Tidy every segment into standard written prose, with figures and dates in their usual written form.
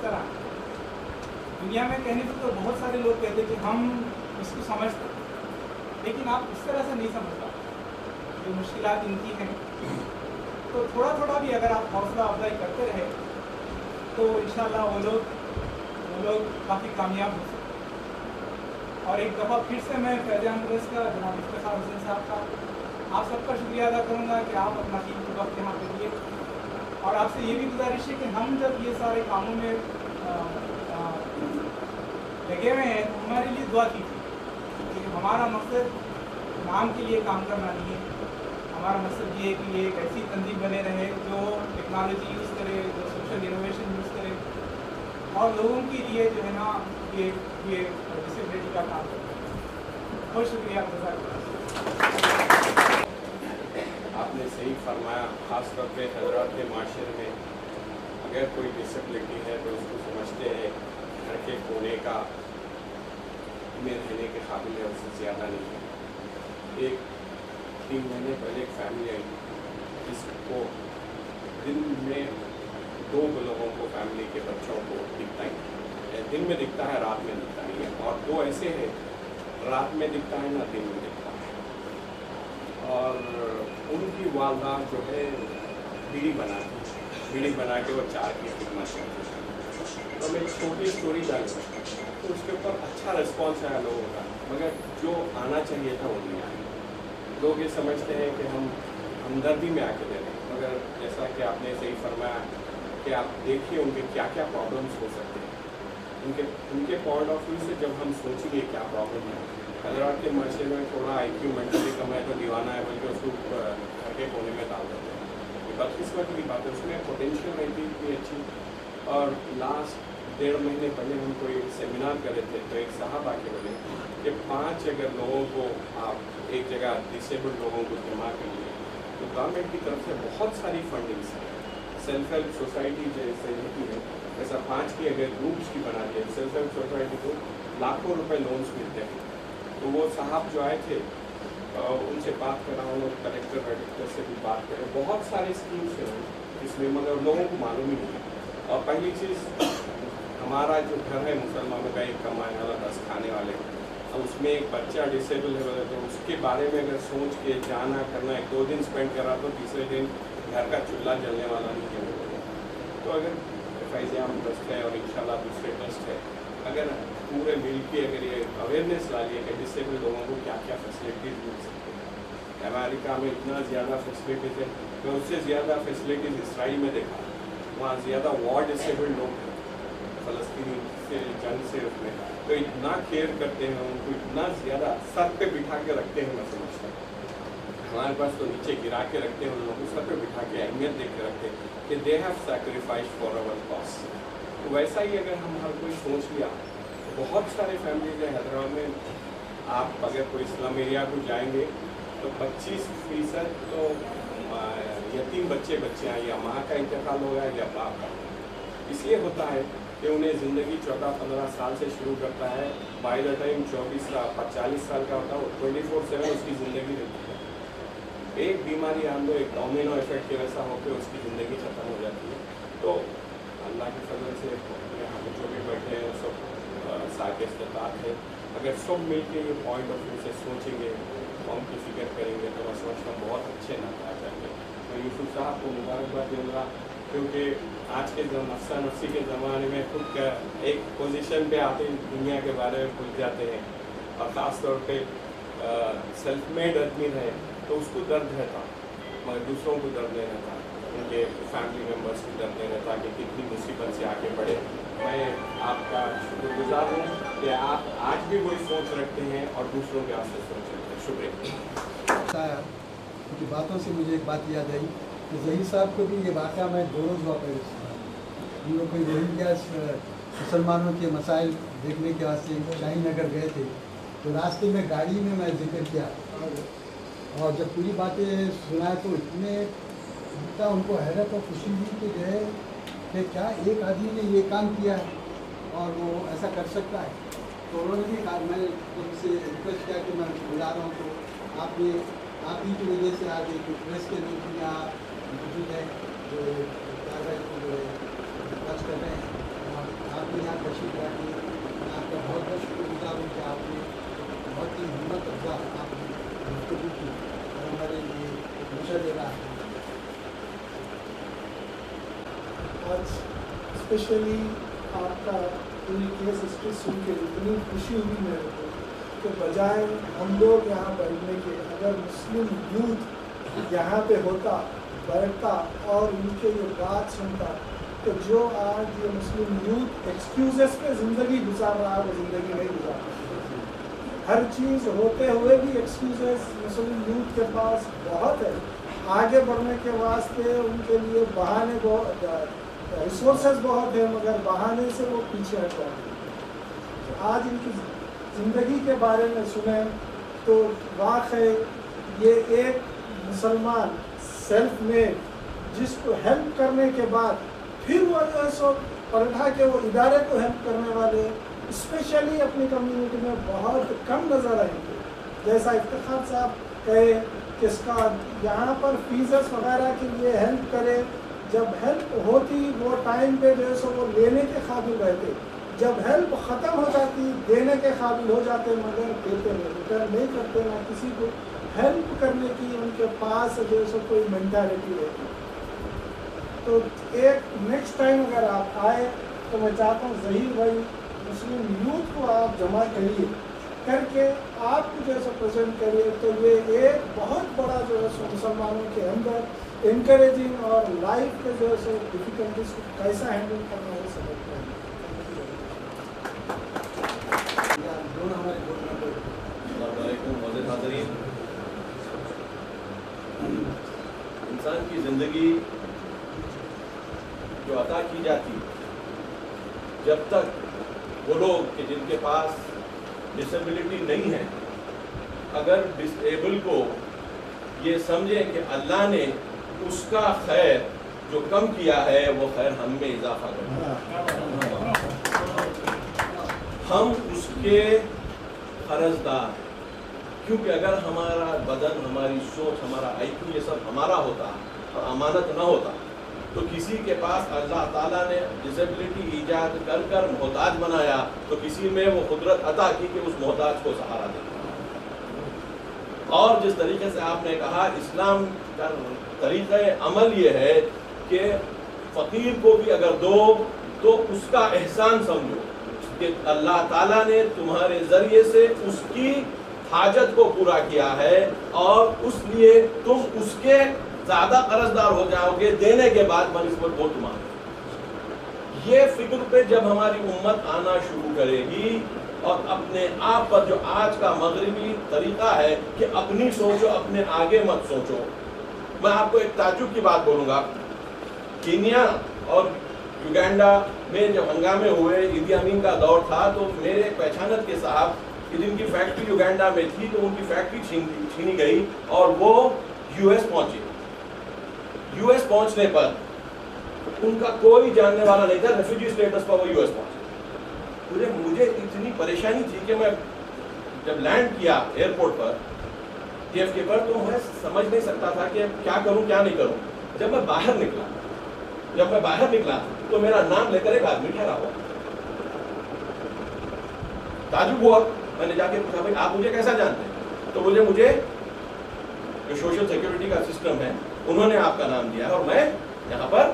तरह दुनिया में कहने को तो बहुत सारे लोग कहते कि हम इसको समझते, लेकिन आप इस तरह से नहीं समझ पाते जो मुश्किलात इनकी हैं। तो थोड़ा थोड़ा भी अगर आप हौसला अफजाई करते रहे तो इंशाल्लाह वो लोग काफ़ी कामयाब हो सकते। और एक दफ़ा फिर से मैं फैज़ान प्रेस का, जनाब इफ्तिखार हुसैन साहब का, आप सबका शुक्रिया अदा करूँगा कि आप अपना कीमती वक्त यहाँ पे दिए। और आपसे ये भी गुजारिश है कि हम जब ये सारे कामों में लगे हुए हैं तो हमारे लिए दुआ कीजिए, क्योंकि हमारा मकसद नाम के लिए काम करना नहीं है। हमारा मकसद ये है कि ये एक ऐसी तंजीम बने रहे जो टेक्नोलॉजी यूज़ करे, जो सोशल इनोवेशन यूज़ करे और लोगों के लिए जो है ना ये डिसेबिलिटी का काम करे। बहुत शुक्रिया जज़ाकल्लाह। आपने सही फरमाया, ख़ास तौर पे हज़रात के माशरे में अगर कोई डिसेबिलिटी है तो उसको समझते हैं घर के कोने का में रहने के काबिल है, उससे ज़्यादा नहीं है। एक 3 महीने पहले एक फैमिली आई जिसको दिन में 2 लोगों को, फैमिली के बच्चों को दिखता ही, दिन में दिखता है, रात में दिखता नहीं है। और 2 ऐसे हैं, रात में दिखता है ना दिन में दिखता है। और उनकी वालदा जो है बीड़ी बना के वो 4 की खिदमत करती है। तो मैं एक छोटी स्टोरी डालूँ तो उसके ऊपर अच्छा रिस्पॉन्स आया लोगों का, मगर जो आना चाहिए था वो नहीं आया। लोग ये समझते हैं कि हम हमदर्दी में आके दे रहे हैं, मगर जैसा कि आपने सही फरमाया कि आप देखिए उनके क्या क्या प्रॉब्लम्स हो सकते हैं। उनके पॉइंट ऑफ व्यू से जब हम सोचेंगे क्या प्रॉब्लम है, हज़रात के माशरे में थोड़ा IQ मेंटली कम है तो दीवाना है, बल्कि उसको घर के कोने में डाल देते हैं। बदकिस्मत की बात है, उसमें पोटेंशियल रहती इतनी अच्छी। और लास्ट 1.5 महीने पहले हम कोई सेमिनार कर रहे थे तो एक साहब आके बोले कि 5 अगर लोगों को आप एक जगह डिसेबल्ड लोगों को जमा करिए तो गवर्नमेंट की तरफ से बहुत सारी फंडिंग्स है। सेल्फ हेल्प सोसाइटी जैसे होती है ऐसा 5 की अगर ग्रुप्स की बना दिए सेल्फ हेल्प सोसाइटी को लाखों रुपए लोन्स मिलते हैं। तो वो साहब जो आए थे उनसे बात करा, उन्होंने कलेक्टर वेलेक्टर से भी बात करें, बहुत सारी स्कीम्स हैं इसमें, मगर लोगों को मालूम ही नहीं। और पहली चीज़, हमारा जो घर है मुसलमानों का, एक कमाने वाला 10 खाने वाले, अब उसमें एक बच्चा डिसेबल है तो उसके बारे में अगर सोच के जाना करना, 1-2 दिन स्पेंड करा तो तीसरे दिन घर का चूल्हा जलने वाला नहीं है। तो अगर फैज़ान ट्रस्ट है और इंशाल्लाह दूसरे ट्रस्ट है, अगर पूरे मिल के अगर ये अवेयरनेस ला लिया कि डिसेबल लोगों को क्या क्या फैसिलिटीज़ मिल सकती है। अमेरिका में इतना ज़्यादा फैसिलिटीज़ है, मैं उससे ज़्यादा फैसिलिटीज़ इसराइल में देखा। वहाँ ज़्यादा वॉर डिसेबल्ड लोग हैं फ़लस्तीनी से जंग से उसमें, तो इतना केयर करते हैं उनको, इतना ज़्यादा सर पे बिठा के रखते हैं। मैं समझता हूँ हमारे पास तो नीचे गिरा के रखते हैं, उन लोगों को सर पे बिठा के अहमियत दे के रखते हैं कि they have sacrifice for our cause. तो वैसा ही अगर हम हर कोई सोच लिया, बहुत सारे फैमिलीज है हैदराबाद में। आप अगर कोई स्लम एरिया को जाएंगे तो 25% तो यतीम बच्चे हैं, या माँ का इंतकाल हो गया या बाप का। इसलिए होता है कि उन्हें ज़िंदगी 14-15 साल से शुरू करता है, बाय द टाइम 40 साल का होता है, 24/7 उसकी ज़िंदगी रहती है। एक बीमारी आन दो, एक डोमिनो इफेक्ट के वैसा होकर उसकी ज़िंदगी ख़त्म हो जाती है। तो अल्लाह के फजल से यहाँ पे जो भी बैठे हैं सब साथ इस्तेताब है। अगर सब मिल के ये पॉइंट ऑफ व्यू से सोचेंगे, कौम की फिक्र करेंगे तो मैं समझता हूँ बहुत अच्छे नाते आ जाएंगे। तो यूसुफ साहब को मुबारकबाद दूँगा, क्योंकि आज के नफ्सा नफ्सी के ज़माने में खुद का एक पोजीशन पे आते दुनिया के बारे में भूल जाते हैं, और ख़ास तौर पे सेल्फ मेड आदमी है तो उसको दर्द रहता, मगर दूसरों को दर्द नहीं रहता, उनके फैमिली मेम्बर्स को दर्द नहीं रहता कि कितनी मुसीबत से आगे बढ़े। मैं आपका शुक्रगुजार हूँ कि आप आज भी वही सोच रखते हैं और दूसरों के वास्ते सोच रखते हैं। शुक्रिया। उनकी बातों से मुझे एक बात याद आई कि ज़हीर साहब को भी ये वाक़या मैं 2 रोज़ वापस सुना। हम लोग कोई रोहिंग्या मुसलमानों के मसाइल देखने के वास्ते शाही नगर गए थे, तो रास्ते में गाड़ी में मैं जिक्र किया, और जब पूरी बातें सुनाए तो इतना उनको हैरत और खुशी हुई कि जो है कि क्या एक आदमी ने ये काम किया है और वो ऐसा कर सकता है। तो उन्होंने भी कहा, मैं उनसे रिक्वेस्ट किया कि मैं बुला रहा हूँ, तो आप ही की वजह से आज एक प्रेस के रूप में आप मौजूद है जो कार्रवाई को जो है कर रहे हैं। تشریف لائی. میں آپ کا بہت بہت شکر گزار ہوں کہ آپ نے بہت ہی ہمت افزا آپ نے گفتگو کی اور ہمارے لیے ایک مشررہ ہے. آج اسپیشلی آپ کا پوری کیس ہسٹری سن کے اتنی خوشی ہوئی میرے کو کہ بجائے ہم لوگ یہاں بیٹھنے کے اگر مسلم یوتھ یہاں پہ ہوتا بیٹھتا اور ان کے یہ بات سنتا تو جو آج یہ مسلم یوتھ ایکسکیوزز پہ زندگی گزار رہا ہے وہ زندگی نہیں گزار رہا. ہر چیز ہوتے ہوئے بھی ایکسکیوزز مسلم یوتھ کے پاس بہت ہے. آگے بڑھنے کے واسطے ان کے لیے بہانے بہت ریسورسز بہت ہیں مگر بہانے سے وہ پیچھے ہٹ جاتے ہیں. آج ان کی زندگی کے بارے میں سنیں تو واقعی یہ ایک مسلمان سیلف میڈ جس کو ہیلپ کرنے کے بعد پھر وہ جو ہے سو پڑھا کے وہ ادارے کو ہیلپ کرنے والے اسپیشلی اپنی کمیونٹی میں بہت کم نظر آئیں گے. جیسا افتخار صاحب کہے کہ اس کا یہاں پر فیسز وغیرہ کے لیے ہیلپ کرے. جب ہیلپ ہوتی وہ ٹائم پہ جو ہے سو وہ لینے کے قابل رہتے. جب ہیلپ ختم ہو جاتی دینے کے قابل ہو جاتے مگر دیتے نہیں, ریٹرن نہیں کرتے. نہ کسی کو ہیلپ کرنے کی ان کے پاس جو ہے سو کوئی مینٹالٹی رہتی. تو ایک نیکسٹ ٹائم اگر آپ آئے تو میں چاہتا ہوں ظہیر بھائی مسلم یوتھ کو آپ جمع کریے کر کے آپ کو جو ہے سو پریزنٹ کریے تو یہ ایک بہت بڑا جو ہے سو مسلمانوں کے اندر انکریجنگ اور لائف کے جو ہے سو ڈیفیکلٹیز کو کیسا ہینڈل کرنا ہے سمجھتے ہیں. دونوں ہمارے بورڈ ممبر. السلام علیکم معزز حاضرین. انسان کی زندگی جو عطا کی جاتی جب تک وہ لوگ کہ جن کے پاس ڈسیبلٹی نہیں ہے اگر ڈسیبل کو یہ سمجھیں کہ اللہ نے اس کا خیر جو کم کیا ہے وہ خیر ہم میں اضافہ کرتا ہے, ہم اس کے قرضدار ہیں. کیونکہ اگر ہمارا بدن, ہماری سوچ, ہمارا آئی کیو یہ سب ہمارا ہوتا اور امانت نہ ہوتا تو کسی کے پاس اللہ تعالیٰ نے ڈسیبلٹی ایجاد کر کر محتاج بنایا تو کسی میں وہ قدرت عطا کی کہ اس محتاج کو سہارا دے. اور جس طریقے سے آپ نے کہا اسلام کا طریقہ عمل یہ ہے کہ فقیر کو بھی اگر دو تو اس کا احسان سمجھو کہ اللہ تعالیٰ نے تمہارے ذریعے سے اس کی حاجت کو پورا کیا ہے اور اس لیے تم اس کے زیادہ قرضدار ہو جاؤ گے دینے کے بعد بنسبت وہ تمہارے. یہ فکر پہ جب ہماری امت آنا شروع کرے گی اور اپنے آپ پر جو آج کا مغربی طریقہ ہے کہ اپنی سوچو اپنے آگے مت سوچو. میں آپ کو ایک تعجب کی بات بولوں گا. کینیا اور یوگینڈا میں جب ہنگامے ہوئے ایدی امین کا دور تھا تو میرے پہچانت کے صاحب جن کی فیکٹری یوگینڈا میں تھی تو ان کی فیکٹری چھینی گئی اور وہ یو ایس پہنچے. یو ایس پہنچنے پر ان کا کوئی جاننے والا نہیں تھا, ریفیوجی اسٹیٹس پر وہ یو ایس پہنچے. مجھے اتنی پریشانی تھی کہ میں جب لینڈ کیا ایئرپورٹ پر JFK پر تو میں سمجھ نہیں سکتا تھا کہ کیا کروں کیا نہیں کروں. جب میں باہر نکلا تو میرا نام لے کر ایک آدمی ٹھہرا ہوا. تعجب ہوا. میں نے جا کے پوچھا بھائی آپ مجھے کیسا جانتے ہیں؟ تو مجھے جو سوشل سیکورٹی کا سسٹم ہے انہوں نے آپ کا نام دیا ہے اور میں یہاں پر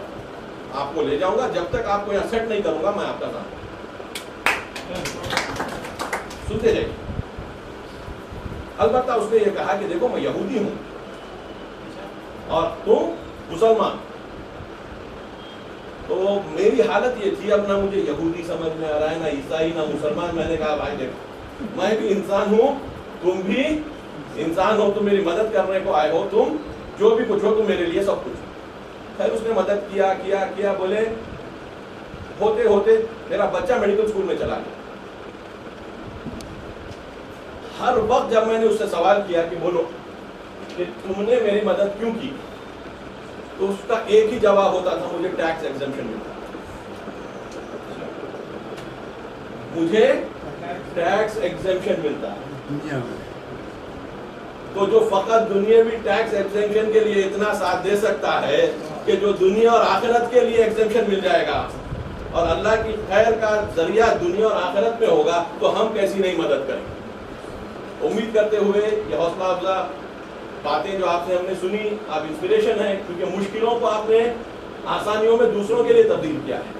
آپ کو لے جاؤں گا. جب تک آپ کو یہاں سیٹ نہیں کروں گا میں آپ کا نام سنتے جائیے. البتہ اس نے یہ کہا کہ دیکھو میں یہودی ہوں اور تم مسلمان. تو میری حالت یہ تھی, اب نہ مجھے یہودی سمجھ میں آ رہا ہے نہ عیسائی نہ مسلمان. میں نے کہا بھائی دیکھو میں بھی انسان ہوں تم بھی انسان ہو, تم میری مدد کرنے کو آئے ہو, تم جو بھی کچھ ہو تم میرے لیے سب کچھ. خیر اس نے مدد کیا بولے ہوتے ہوتے میرا بچہ میڈیکل اسکول میں چلا گیا. ہر وقت جب میں نے اس سے سوال کیا کہ بولو کہ تم نے میری مدد کیوں کی تو اس کا ایک ہی جواب ہوتا تھا مجھے ٹیکس ایگزمپشن ملتا. مجھے ٹیکس ایگزمپشن ملتا ہے. تو جو فقط دنیاوی ٹیکس ایگزمپشن کے لیے اتنا ساتھ دے سکتا ہے کہ جو دنیا اور آخرت کے لیے ایگزمپشن مل جائے گا اور اللہ کی خیر کا ذریعہ دنیا اور آخرت میں ہوگا تو ہم کیسی نہیں مدد کریں گے. امید کرتے ہوئے یہ حوصلہ افزا باتیں جو آپ سے ہم نے سنی، آپ انسپریشن ہیں، کیونکہ مشکلوں کو آپ نے آسانیوں میں دوسروں کے لیے تبدیل کیا ہے.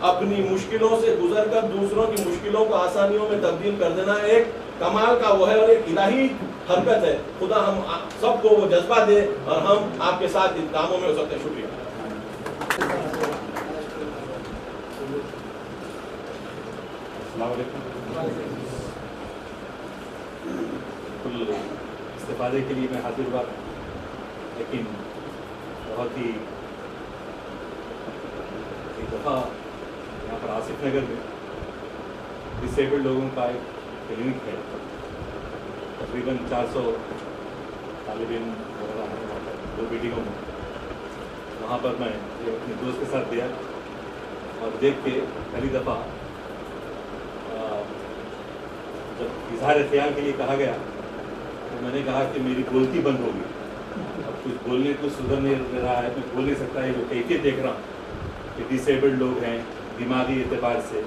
اپنی مشکلوں سے گزر کر دوسروں کی مشکلوں کو آسانیوں میں تبدیل کر دینا ایک کمال کا وہ ہے اور ایک الہی حرکت ہے. خدا ہم سب کو وہ جذبہ دے اور ہم آپ کے ساتھ ان کاموں میں ہو سکتے ہیں. شکریہ. السلام علیکم. بالکل استفادے کے لیے میں حاضر ہوا، لیکن بہت ہی ایک دفعہ یہاں پر آصف نگر میں ڈسیبلڈ لوگوں کا ایک کلینک ہے، تقریباً 400 طالب علم وغیرہ ہیں وہاں پر 2 بلڈنگوں میں. وہاں پر میں اپنے دوست کے ساتھ گیا اور دیکھ کے پہلی دفعہ جب اظہار خیال کے لیے کہا گیا تو میں نے کہا کہ میری بولتی بند ہوگی، اب کچھ بولنے کو سدھر نہیں رہا ہے، کچھ بول نہیں سکتا ہے. جو کیفیت دیکھ رہا ہوں کہ ڈسیبلڈ لوگ ہیں دماغی اعتبار سے،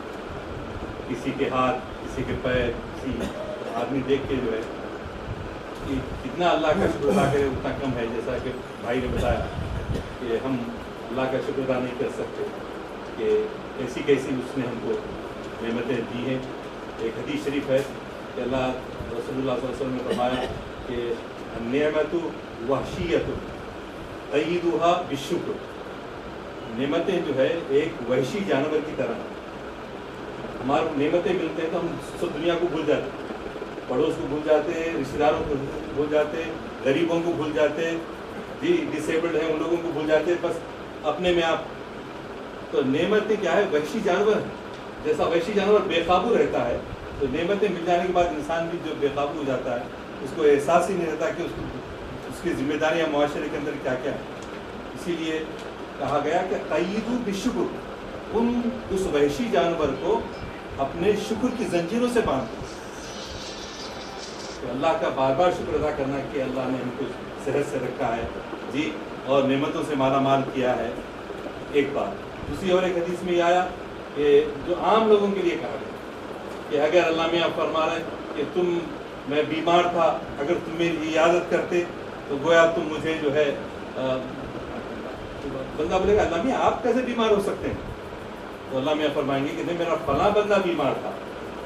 کسی کے ہاتھ، کسی کے پیر، کسی آدمی دیکھ کے جو ہے کہ کتنا اللہ کا شکر ادا کرے اتنا کم ہے. جیسا کہ بھائی نے بتایا کہ ہم اللہ کا شکر ادا نہیں کر سکتے کہ ایسی کیسی اس نے ہم کو نعمتیں دی ہیں. ایک حدیث شریف ہے کہ اللہ رسول اللہ صلی اللہ علیہ وسلم نے فرمایا کہ النعمت وحشیت قیدھا بالشکر. نعمتیں جو ہے ایک وحشی جانور کی طرح ہیں. ہمارے نعمتیں ملتے ہیں تو ہم سب دنیا کو بھول جاتے ہیں، پڑوس کو بھول جاتے ہیں، رشتہ داروں کو بھول جاتے ہیں، غریبوں کو بھول جاتے ہیں، جی ڈسیبلڈ ہیں ان لوگوں کو بھول جاتے ہیں، بس اپنے میں آپ. تو نعمتیں کیا ہے؟ وحشی جانور ہیں. جیسا وحشی جانور بے قابو رہتا ہے تو نعمتیں مل جانے کے بعد انسان بھی جو بے قابو ہو جاتا ہے اس کو احساس ہی نہیں رہتا کہ اس کی ذمہ داریاں معاشرے کے اندر کیا کیا ہے. اسی لیے کہا گیا کہ قیدوا بالشکر، اس وحشی جانور کو اپنے شکر کی زنجیروں سے باندھ. تو اللہ کا بار بار شکر ادا کرنا کہ اللہ نے ہم کو صحت سے رکھا ہے جی اور نعمتوں سے مالا مال کیا ہے. ایک بات. دوسری اور ایک حدیث میں یہ آیا کہ جو عام لوگوں کے لیے کہا گیا کہ اگر اللہ میاں فرما رہے کہ میں بیمار تھا، اگر تم میری عیادت کرتے تو گویا تم مجھے جو ہے بندہ بولے گا اللہ میاں آپ کیسے بیمار ہو سکتے ہیں؟ تو اللہ میاں فرمائیں گے کہ نہیں میرا فلاں بندہ بیمار تھا،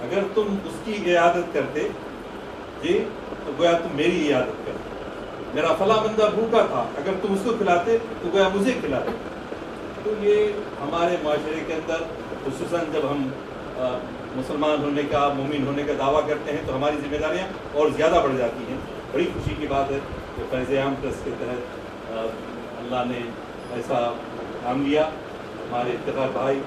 اگر تم اس کی عیادت کرتے جی تو گویا تم میری عیادت کرتے. میرا فلاں بندہ بھوکا تھا، اگر تم اس کو کھلاتے تو گویا مجھے کھلاتے. تو یہ ہمارے معاشرے کے اندر خصوصاً جب ہم مسلمان ہونے کا، مومن ہونے کا دعویٰ کرتے ہیں تو ہماری ذمہ داریاں اور زیادہ بڑھ جاتی ہیں. بڑی خوشی کی بات ہے کہ فیض عام ٹرسٹ کے تحت اللہ نے ایسا کام لیا. ہمارے افتخار بھائی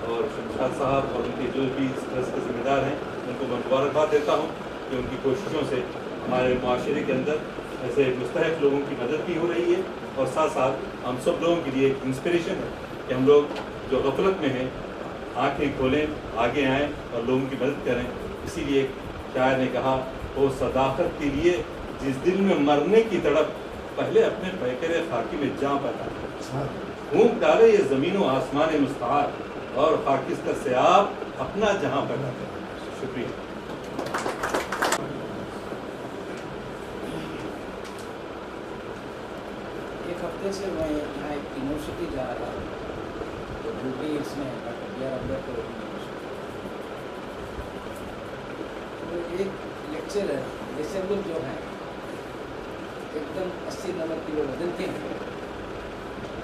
اور شمشاد صاحب اور ان کے جو بھی اس ٹرسٹ کے ذمہ دار ہیں ان کو میں مبارکباد دیتا ہوں کہ ان کی کوششوں سے ہمارے معاشرے کے اندر ایسے مستحق لوگوں کی مدد بھی ہو رہی ہے اور ساتھ ساتھ ہم سب لوگوں کے لیے ایک انسپریشن ہے کہ ہم لوگ جو غفلت میں ہیں آنکھیں کھولیں، آگے آئیں اور لوگوں کی مدد کریں. اسی لیے شاعر نے کہا وہ صداقت کے لیے جس دل میں مرنے کی تڑپ پہلے اپنے پیکر خاکی میں جاں پیدا پھونک ڈالے یہ زمین و آسمان مستعار اور خاکستر سے آپ اپنا جہاں پیدا کریں. شکریہ. ایک ہفتے سے میں یہاں ایک یونیورسٹی جا رہا تھا تو ڈیوٹی اس میں ڈاکٹر بی آر امبیڈکر تو ایک لیکچر ہے ڈسیبل جو ہے ایک دم 80 نمبر کلو وزن کے ہیں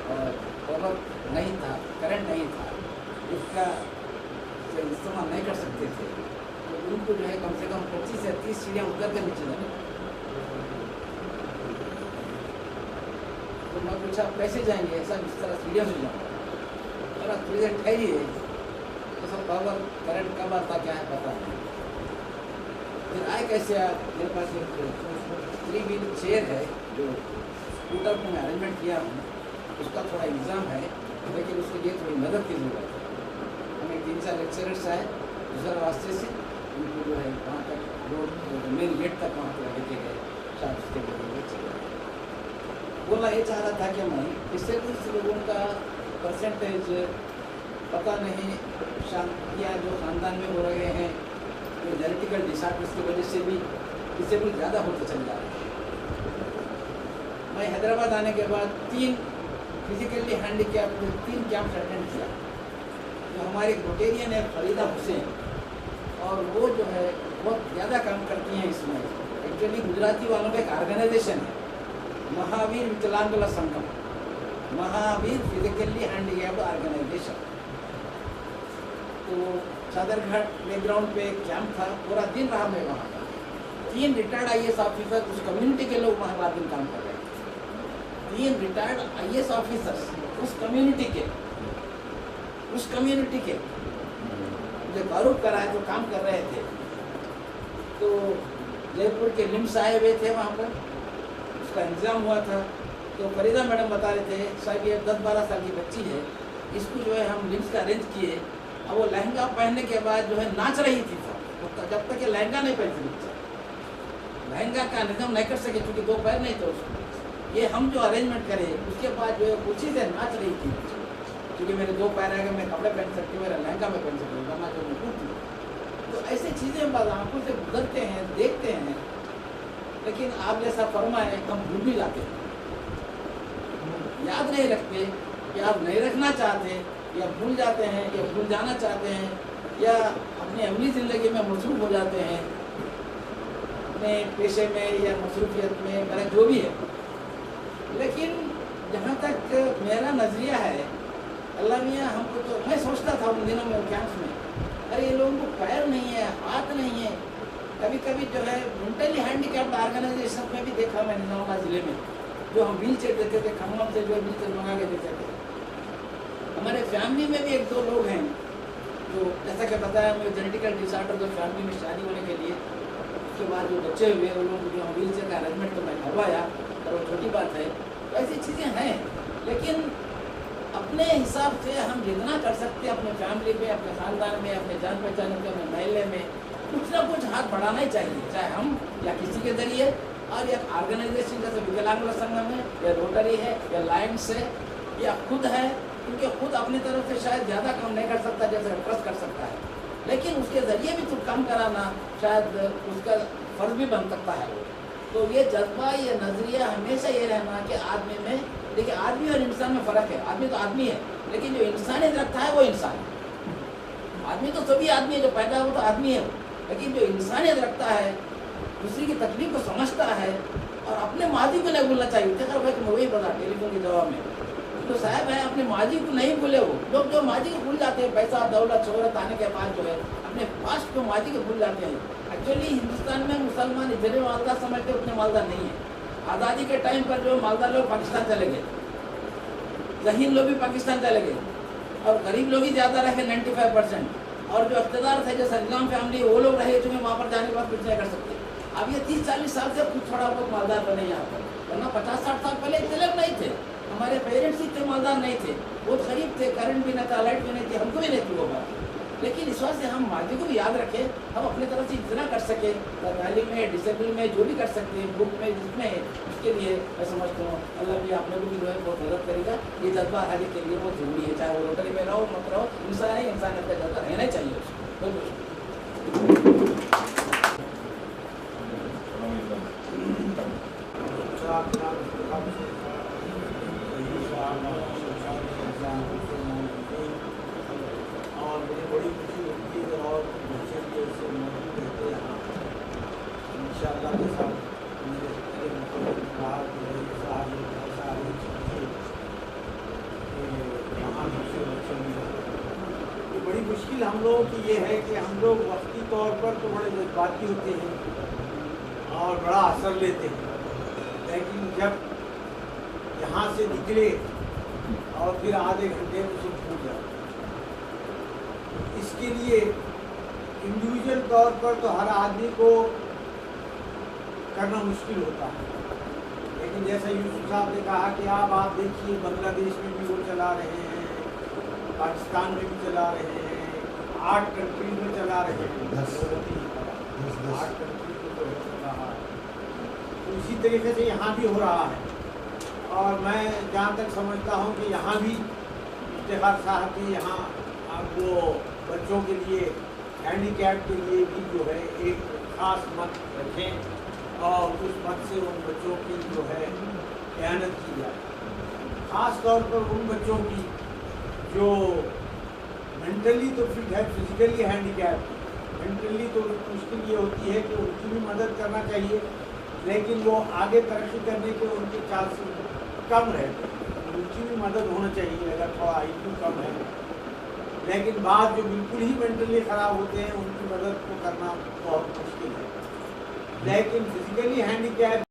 اور پاور نہیں تھا، کرنٹ نہیں تھا، اس کا استعمال نہیں کر سکتے تھے تو ان کو جو ہے کم سے کم 25 سے 30 سیڑھیاں اتر کے نیچے جانے. تو میں پوچھا آپ کیسے جائیں گے؟ ایسا اس طرح سیڑھیاں سے جاؤں گا. اور تھوڑی دیر ٹھہریے تو سب پاور کرنٹ کب آتا کیا ہے پتہ نہیں. پھر آئے کیسے آپ؟ میرے پاس ایک 3 ویل چیئر ہے جو اسکوٹر کو میں ارینجمنٹ کیا ہوں، اس کا تھوڑا انتظام ہے لیکن اس کے لیے تھوڑی مدد کی ضرورت ہے. ہمیں 3-4 لیکچررس آئے دوسرے راستے سے، ان کو جو ہے وہاں تک روڈ مین گیٹ تک وہاں پہ لے کے گئے. شاید اس کے لیے بولنا یہ چاہ رہا تھا کہ میں اس سے کچھ لوگوں کا پرسنٹیج पता नहीं शादियाँ जो ख़ानदान में हो रहे हैं, जो जेनेटिकल डिसऑर्डर्स की वजह से भी डिसेबल ज़्यादा होते चले जा रहे हैं। मैं हैदराबाद आने के बाद 3 फिजिकली हैंडीकैप 3 कैंप्स अटेंड किया। जो हमारे एक रोटेरियन है फरीदा हुसैन, और वो जो है बहुत ज़्यादा काम करती हैं इसमें। एक्चुअली गुजराती वालों का एक ऑर्गेनाइजेशन है, महावीर विकलांगुला संगम, महावीर फिजिकली हैंडीकैप्ड ऑर्गेनाइजेशन। तो सदरघाट प्लेग्राउंड पे एक कैंप था, पूरा दिन रहा मैं वहाँ पर। 3 रिटायर्ड IAS ऑफिसर, उस कम्युनिटी के लोग वहाँ रात दिन काम कर रहे थे। 3 रिटायर्ड IAS ऑफिसर्स उस कम्युनिटी के जो गौरव कराए जो काम कर रहे थे। तो जयपुर के लिम्स आए हुए थे वहाँ पर, उसका इंतजाम हुआ था। तो फरीदा मैडम बता रहे थे, साहब ये 10-12 साल की बच्ची है, इसको जो है हम लिम्स का अरेंज किए। अब वो लहंगा पहनने के बाद जो है नाच रही थी सब, तो जब तक ये लहंगा नहीं पहनती बच्चा, लहंगा का निजाम नहीं कर सके क्योंकि 2 पैर नहीं थे उसको। ये हम जो अरेंजमेंट करे उसके बाद जो है कुर्सी से नाच रही थी, क्योंकि मेरे 2 पैर आएगा, मैं कपड़े पहन सकती हूँ, मेरा लहंगा में पहन सकती हूँ, वरना जो मैं टूट। तो ऐसी चीज़ें हम आंखों से गुजरते हैं, देखते हैं, लेकिन आप जैसा फरमाए हम भूल भी जाते हैं, याद नहीं रखते, या आप नहीं रखना चाहते, या भूल जाते हैं, या भूल जाना चाहते हैं, या अपनी अमली ज़िंदगी में मसरूफ़ हो जाते हैं, अपने पेशे में या मसरूफियत में, मेरा जो भी है। लेकिन जहाँ तक मेरा नज़रिया है, अल्लाह मियाँ हमको, तो मैं सोचता था उन दिनों में कैंप्स में, अरे ये लोगों को पैर नहीं है, हाथ नहीं है। कभी कभी जो है मेंटली हैंडीकैप्ड ऑर्गेनाइजेशन में भी देखा मैंने निजामाबाद ज़िले में, जो हम व्हील चेयर देते थे, खम्मम से जो है व्हील चेयर मंगा के देते थे। हमारे फैमिली में भी 1-2 लोग हैं जो, जैसा कि बताया, मैं जेनेटिकल डिसऑर्डर जो फैमिली में शादी होने के लिए उसके बाद जो बच्चे हुए उन लोगों को जो व्हील चेयर का अरेंजमेंट तो मैं करवाया, और वो छोटी बात है। तो ऐसी चीज़ें हैं, लेकिन अपने हिसाब से हम जितना कर सकते हैं अपने फैमिली में, अपने ख़ानदान में, अपने जान पहचान में, अपने महल्ले में कुछ ना कुछ हाथ बढ़ाना ही चाहिए, चाहे हम या किसी के ज़रिए, और या ऑर्गेनाइजेशन जैसे विकलांगुला संगम है, या रोटरी है, या लायंस है, या खुद है, क्योंकि खुद अपनी तरफ से शायद ज़्यादा काम नहीं कर सकता जैसे ट्रस्ट कर सकता है, लेकिन उसके ज़रिए भी कुछ काम कराना शायद उसका फ़र्ज भी बन सकता है। तो ये जज्बा, ये नज़रिया हमेशा ये रहना कि आदमी में, देखिए आदमी और इंसान में फ़र्क है। आदमी तो आदमी है, लेकिन जो इंसानियत रखता है वो इंसान है। आदमी तो सभी आदमी है, जो पैदा हो तो आदमी है, लेकिन जो इंसानियत रखता है, दूसरी की तकलीफ को समझता है, और अपने माजी को नहीं भूलना चाहिए। देखा भाई मैं वही बता टेलीफोन के जवाब में, तो साहब है अपने माजी को नहीं भूले। वो लोग जो माजी को भूल जाते हैं, पैसा दौलत शोहरत आने के बाद जो है अपने पास्ट को माजी को भूल जाते हैं। एक्चुअली हिंदुस्तान में मुसलमान जितने मालदार समझते उतने मालदार नहीं है। आज़ादी के टाइम पर जो मालदार लोग पाकिस्तान चले गए, ज़हीन लोग भी पाकिस्तान चले गए, और गरीब लोग ही ज़्यादा रहे 95%, और जो इक़्तिदार थे जैसे निज़ाम फैमिली वो लोग रहे जो वहाँ पर जाने के बाद कुछ नहीं कर सकते। अब ये 30-40 साल से कुछ थोड़ा बहुत मालदार बने यहाँ पर, वरना 50-60 साल पहले इतने लोग नहीं थे। हमारे पेरेंट्स इतने मालदार नहीं थे, बहुत गरीब थे, करंट भी नहीं था, लाइट भी नहीं थी, हमको भी नहीं थी वो बात। लेकिन इस वजह से हम माजी को भी याद रखें, हम अपनी तरफ से इतना कर सके, तालीम में, डिसिप्लिन में जो भी कर सकते हैं, बुक में जिसमें, उसके लिए मैं समझता हूँ अल्लाह भी आप लोगों की जो है बहुत मदद करेगा। ये जज्बा आगे के लिए बहुत ज़रूरी है, चाहे वो रोटरी में रहो मत रहो, इंसान है, इंसानियत का जज्बा रहना चाहिए उसको। और मुझे बड़ी खुशी होती है और बच्चे भी ऐसे मौजूद रहते हैं यहाँ इंशाअल्लाह के साथ। मेरे बाहर ये बड़ी मुश्किल हम लोगों की ये है कि हम लोग वक्ती तौर पर तो बड़े जज्बाती होते हैं और बड़ा असर लेते हैं, लेकिन जब यहाँ से निकले और फिर आधे घंटे में सब भूल जाते। इसके लिए इंडिविजुअल तौर पर तो हर आदमी को करना मुश्किल होता है, लेकिन जैसा यूसुफ साहब ने कहा कि आप देखिए बांग्लादेश में भी वो चला रहे हैं, पाकिस्तान में भी चला रहे हैं, 8 कंट्रीज में चला रहे हैं, 8 कंट्रीज में तो चल रहा है। तो इसी तरीके से यहाँ भी हो रहा है, और मैं जहाँ तक समझता हूँ कि यहाँ भी इफ्तिखार साहब के यहाँ अब वो बच्चों के लिए हैंडीकैप के लिए भी जो है एक खास मत रखें और उस मत से उन बच्चों की जो है एहनत की जाए। ख़ास तौर पर उन बच्चों की जो मेंटली तो फिट है, फिजिकली हैंडीकैप, मेंटली तो मुश्किल ये होती है कि उनकी भी मदद करना चाहिए, लेकिन वो आगे तरक्की करने के उनके चांसेस कम रहते हैं, उनकी भी मदद होना चाहिए अगर थोड़ा IQ कम है। लेकिन बाद जो बिल्कुल ही मेंटली ख़राब होते हैं उनकी मदद को करना बहुत मुश्किल है। लेकिन फिजिकली हैंडीकैप